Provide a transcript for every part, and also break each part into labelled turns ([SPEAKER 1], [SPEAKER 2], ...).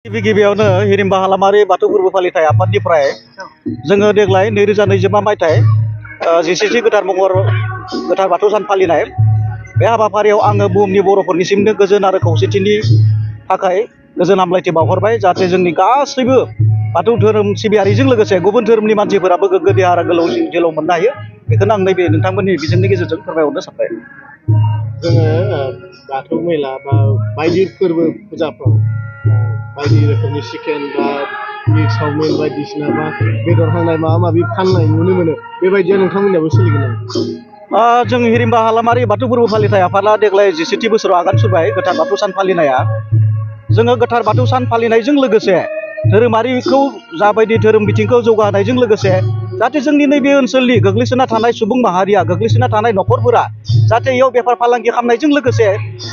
[SPEAKER 1] गिबियावनो हिरिम्बा हालामारि बाथौ फोरबो फालिथाय आफादनिफ्राय जोङो देग्लाय 2025 मायथाइ जिसेथि गोथार बाथौ सान फालिनाय बे हाबाफारियाव आङो बुहुमनि बर'फोरनिसिमनो गोजोन आरो खौसेथिनि थाखाय गोजोन हामलायथि बावहरबाय जाहाथे जोंनि गासैबो बाथौ धोरोम सिबियारिजों लोगोसे गुबुन धोरोमनि मानसिफोराबो गोग्गो देहा आरो गोलाव जिउआव मोननो हायो बेखौनो आं नैबे नोंथांमोननि बिजोंनि गेजेरजों फोरमायहरनो सानबाय।
[SPEAKER 2] जोङो बाथौ मेला बा बायदि फोरबो फुजाफ्राव बायदि रोखोमनि चिकेन बा चावमिन बायदिसिना बा बेदर हांनाय माबा माबि फाननाय नुनो मोनो बेबायदिया नोंथांमोननियावबो सोलिगोन नामा?
[SPEAKER 1] जों हिरिम्बा हालामारि बाथौ फोरबो फालिथाय आफादा देग्लाय 17थि बोसोराव आगान सुरबाय गोथार बाथौ सान फालिनाया। जोङो गोथार बाथौ सान फालिनायजों लोगोसे धोरोमारिखौ जाबायदि धोरोम बिथिंखौ जौगाहोनायजों लोगोसे जाहाथे जोंनि नैबे ओनसोलनि गोग्लैसोना थानाय सुबुं माहारिया गोग्लैसोना थानाय न'खरफोरा जाहाथे इयाव बेफार फालांगि खालामनायजों लोगोसे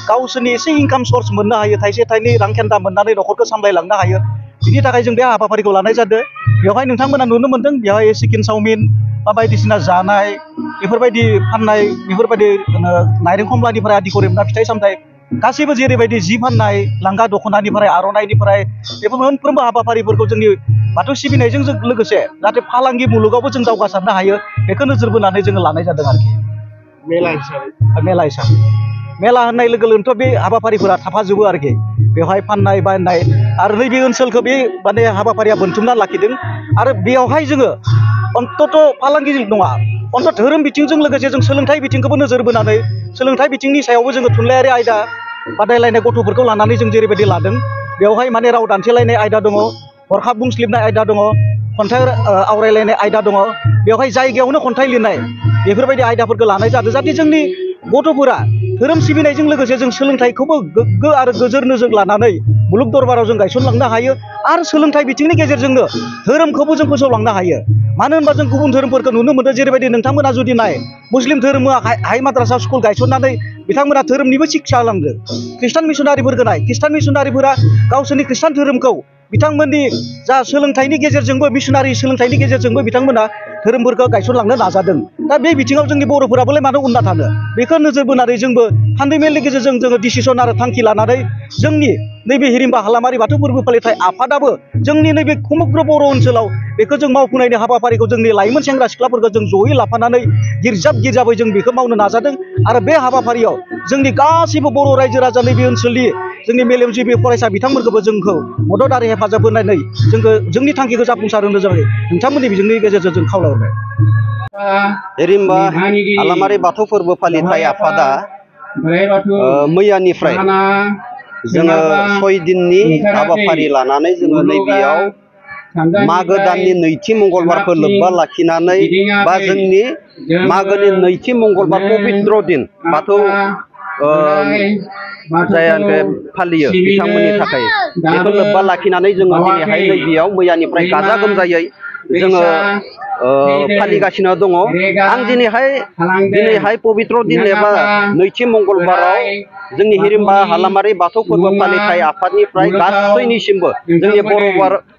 [SPEAKER 1] गावसोरनि एसे इनकाम सर्स मोननो हायो थाइसे थाइनै रां खेन्दा मोननानै न'खरखौ सामलायलांनो हायो बिनि थाखाय जों बे हाबाफारिखौ लानाय जादों। बेवहाय नोंथांमोना नुनो मोन्दों बेवहाय चिकेन चावमिन बा बायदिसिना जानाय बेफोरबायदि फाननाय बेफोरबायदि नारें खमलानिफ्राय आदि करि फिथाइ सामथाइ गासैबो जेरैबायदि जि फाननाय लांगा दख'नानिफ्राय आर'नाइनिफ्राय बेफोर मोनफ्रोमबो हाबाफारिफोरखौ जोंनि बाथौ सिबिनायजों लोगोसे जाहाथे फालांगि मुलुगावबो जों दावगासारनो हायो बेखौ नोजोर बोनानै जोङो लानाय जादों आरोखि। मेला हिसाबै मेला होननाय लोगो लोगोनोथ' बे हाबाफारिफोरा थाफाजोबो आरोखि बेवहाय फाननाय बायनाय आरो नैबे ओनसोलखौ बे माने हाबाफारिया बोनथुमना लाखिदों आरो बेयावहाय जोङो अन्तत' फालांगि नङा अन्तत धोरोम बिथिंजों लोगोसे जों सोलोंथाइ बिथिंखौबो नोजोर बोनानै सोलोंथाइ बिथिंनि सायावबो जोङो थुनलाइयारि आयदा बादायलायनाय गथ'फोरखौ लानानै जों जेरैबायदि लादों बेवहाय माने राव दान्थेलायनाय आयदा दङ हरखाब बुंस्लिबनाय आयदा दङ खन्थाइ आवरायलायनाय आयदा दङ बेवहाय जायगायावनो खन्थाइ लिरनाय बेफोरबायदि आयदाफोरखौ लानाय जादों जाहाथे जोंनि गथ'फोरा धोरोम सिबिनायजों लोगोसे जों सोलोंथाइखौबो गोग्गो आरो गोजोर नोजोर लानानै मुलुग दरबाराव जों गायसनलांनो हायो आरो सोलोंथाइ बिथिंनि गेजेरजोंनो धोरोमखौबो जों फोसावलांनो हायो। मानो होनबा जों गुबुन धोरोमफोरखौ नुनो मोनो जेरैबायदि नोंथांमोना जुदि नाय मुस्लिम धोरोमा हाइ माद्रासा स्कुल गायसननानै बिथांमोना धोरोमनिबो शिक्षा होलांदों। खृष्टान मिसनारिफोरखौ नाय खृष्टान मिसनारिफोरा गावसोरनि खृष्टान धोरोमखौ बिथांमोननि जा सोलोंथाइनि गेजेरजोंबो मिसनारि सोलोंथाइनि गेजेरजोंबो बिथांमोना धोरोमफोरखौ गायसनलांनो नाजादों। दा बे बिथिङाव जोंनि बर'फोराबोलाय मानो उनना थानो बेखौ नोजोर बोनानै जोंबो फान्डेमेलनि गेजेरजों जोङो डिसिसन आरो थांखि लानानै जोंनि नैबे हिरिम्बा हालामारि बाथौ फोरबो फालिथाय आफादाबो जोंनि नैबे समग्र बर' ओनसोलाव बेखौ जों मावफुंनायनि हाबाफारिखौ जोंनि लाइमोन सेंग्रा सिख्लाफोरखौ जों जयै लाफानानै गिर्जाबै जों बेखौ मावनो नाजादों आरो बे हाबाफारियाव जोंनि गासैबो बर' रायजो राजा नैबे ओनसोलनि जोंनि मेलेमजिबि फरायसा बिथांमोनखौबो जोंखौ मदद आरो हेफाजाब होनानै जोंनि थांखिखौ जाफुंसार होनो जाबाय नोंथांमोननि बिजोंनि गेजेरजों जों खावलायहरबाय।
[SPEAKER 3] हिरिम्बा हालामारि बाथौ फोरबो फालिथाय आफादा मैयानिफ्राय जोङो 6 दिननि हाबाफारि लानानै जोङो नैबेयाव मागो दाननि नैथि मंगलबारखौ लोब्बा लाखिनानै बा जोंनि मागोनि नैथि मंगलबार पबित्र दिन बाथौ जायखौ फालियो बिथांमोननि थाखाय बेखौ लोब्बा लाखिनानै जोङो दिनैहाय नैबेयाव मैयानिफ्राय गाजा गोमजायै जोङो फालिगासिनो दङ। आं दिनैहाय पबित्र दिन एबा नैथि मंगलबाराव जोंनि हिरिम्बा हालामारि बाथौ फोरबो फालिथाय आफादनिफ्राय गासैनिसिमबो जोंनि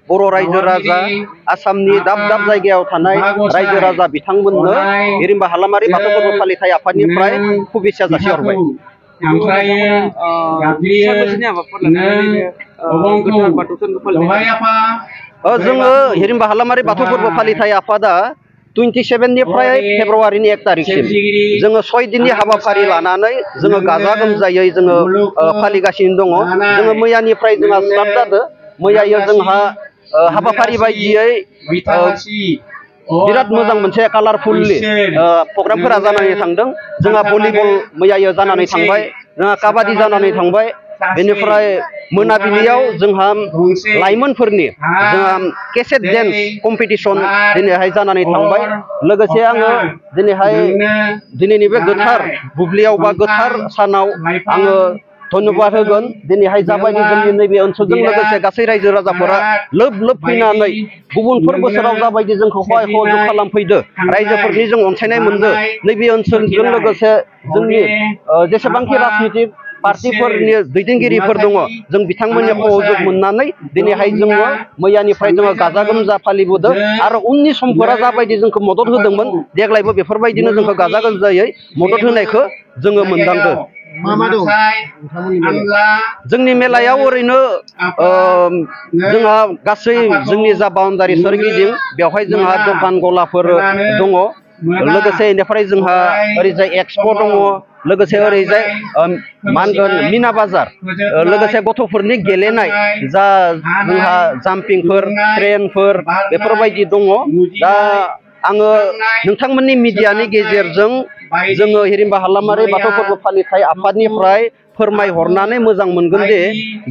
[SPEAKER 3] बर' रायजो राजा आसामनि दाब दाब जायगायाव थानाय रायजो राजा बिथांमोननो हिरिम्बा हालामारि बाथौ फोरबो फालिथाय आफादनिफ्राय शुभेच्छा जासिहरबाय। जोङो हिरिम्बा हालामारि बाथौ फोरबो फालिथाय आफादा 27निफ्राय फेब्रुवारिनि 1 तारिखसिम जोङो 6 दिननि हाबाफारि लानानै जोङो गाजा गोमजायै जोङो फालिगासिनो दङ। जोङो मैयानिफ्राय जोंहा स्टार्ट जादों। मैया जोंहा हाबाफारि बायदियै बिराद मोजां मोनसे कालारफुललि प्रग्रामफोरा जानानै थांदों। जोंहा भलिबल मैया जानानै थांबाय जोंहा काबादि जानानै थांबाय बेनिफ्राय मोनाबिलियाव जोंहा लाइमोनफोरनि जोंहा केसेट डेन्स कम्पिटिसन दिनैहाय जानानै थांबाय। लोगोसे आङो दिनैनि बे गोथार बुब्लियाव बा गोथार सानाव आङो धन्यबाद होगोन। दिनैहाय जाबायदि जोंनि नैबे ओनसोलजों लोगोसे गासै रायजो राजाफोरा लोब फैनानै गुबुनफोर बोसोराव जाबायदि जोंखौ सहयोग खालामफैदो रायजोफोरनि जों अनसायनाय मोनदों नैबे ओनसोलजों लोगोसे जोंनि जेसेबांखि राजनितिक पार्टिफोरनि दैदेनगिरिफोर दङ जों बिथांमोननि सहयोग मोननानै दिनैहाय जोङो मैयानिफ्राय जोङो गाजा गोमजा फालिबोदों आरो उननि समफोरा जाबायदि जोंखौ मदद होदोंमोन देग्लायबो बेफोरबायदिनो जोंखौ गाजा गोमजायै मदद होनायखौ जोङो मोनदांदों।
[SPEAKER 2] मा मा दं नोंथांमोननि मेलायाव?
[SPEAKER 3] जोंनि मेलायाव ओरैनो जोंहा गासै जोंनि जा बाउन्डारि सोरगिदिं बेवहाय जोंहा दखान गलाफोर दङ लोगोसे बेनिफ्राय जोंहा ओरैजाय एक्सपो दङ लोगोसे ओरैजाय मा होनगोन मिना बाजार लोगोसे गथ'फोरनि गेलेनाय जा जोंहा जाम्पिंफोर ट्रेनफोर बेफोरबायदि दङ दा आङो नोंथांमोननि मिडियानि गेजेरजों जोङो हिरिमबा हालामारि बाथौ फोरबो फालिथाय आफादनिफ्राय फोरमायहरनानै मोजां मोनगोन दि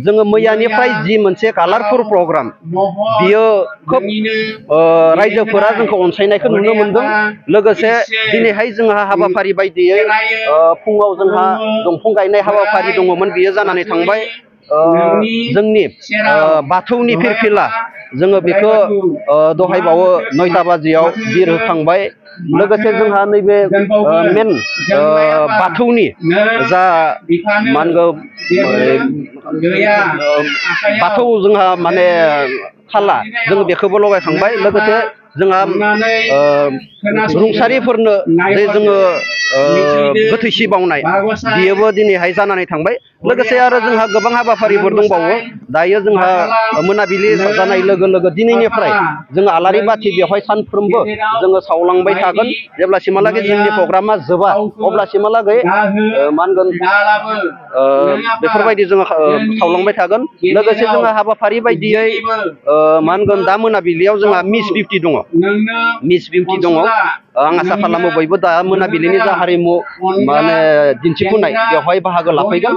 [SPEAKER 3] जोङो मैयानिफ्राय जि मोनसे कालारफुल प्रग्राम बियो खोब रायजोफोरा जोंखौ अनसायनायखौ नुनो मोनदों लोगोसे दिनैहाय जोंहा हाबाफारि बायदियै फुङाव जोंहा दंफां गायनाय हाबाफारि दङमोन बियो जानानै थांबाय जोंनि बाथौनि फिरफिला जोङो बेखौ दहायबावो 9टा बाजियाव बिर होखांबाय लोगोसे जोंहा नैबे मेन बाथौनि जा मा होनगोन बाथौ जोंहा माने खाला जों बेखौबो लगायखांबाय लोगोसे जोंहा रुंसारिफोरनो जे जोङो गोथैसि बावनाय बियोबो दिनैहाय जानानै थांबाय लोगोसे आरो जोंहा गोबां हाबाफारिफोर दंबावो दायो जोंहा मोनाबिलि जानाय लोगो लोगो दिनैनिफ्राय जोङो आलारि बाथि बेवहाय सानफ्रोमबो जोङो सावलांबाय थागोन जेब्लासिमहालागै जोंनि प्रग्रामा जोबा अब्लासिमहालागै मा होनगोन बेफोरबायदि जोङो सावलांबाय थागोन लोगोसे जोंहा हाबाफारि बायदियै मा होनगोन दा मोनाबिलियाव जोंहा मिस बिउटि दङ आं आसा खालामो बयबो दा मोनाबिलिनि जा हारिमु माने दिन्थिफुंनाय बेवहाय बाहागो लाफैगोन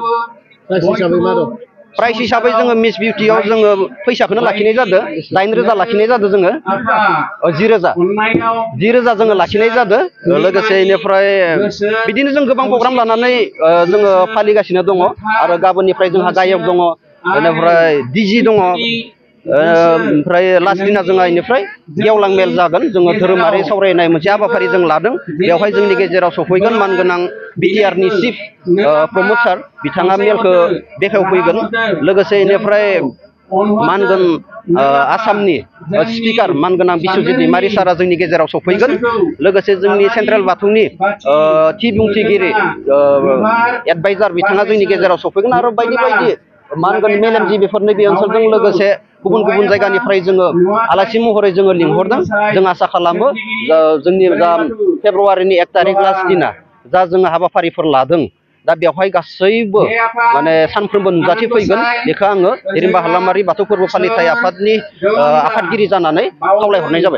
[SPEAKER 3] प्राइस हिसाबै जोङो मिस बिउटियाव जोङो फैसाखौनो लाखिनाय जादों 9,000 लाखिनाय जादों जोङो 10,000 जोङो लाखिनाय जादों लोगोसे बेनिफ्राय बिदिनो जों गोबां प्रग्राम लानानै जोङो फालिगासिनो दङ आरो गाबोननिफ्राय जोंहा गायक दङ बेनिफ्राय डिजि दङ ओमफ्राय लास्ट दिना जोंहा बेनिफ्राय गेवलां मेल जागोन जोङो धोरोमारि सावरायनाय मोनसे हाबाफारि जों लादों बेवहाय जोंनि गेजेराव सफैगोन मानगोनां बिटिआरनि चिफ प्रमद सार बिथाङा मेलखौ बेखेवफैगोन लोगोसे बेनिफ्राय मानगोन आसामनि स्पिकार मानगोनां बिश्वजित दैमारि सारा जोंनि गेजेराव सफैगोन लोगोसे जोंनि सेन्ट्रेल बाथौनि थि बुंथिगिरि एडभाइजार बिथाङा जोंनि गेजेराव सफैगोन आरो बायदि बायदि मानगोन मेलेमजिबिफोरनि बे ओनसोलजों लोगोसे गुबुन गुबुन जायगानिफ्राय जोङो आलासि महरै जोङो लिंहरदों जों आसा खालामो जोंनि जा फेब्रुवारिनि 1 तारिख लास्ट दिना जा जोङो हाबाफारिफोर लादों दा बेवहाय गासैबो माने सानफ्रोमबो नुजाथि फैगोन बेखौ आङो हिरिमबा हालामारि बाथौ फोरबो फालिथाय आफादनि आफादगिरि जानानै खावलायहरनाय जाबाय।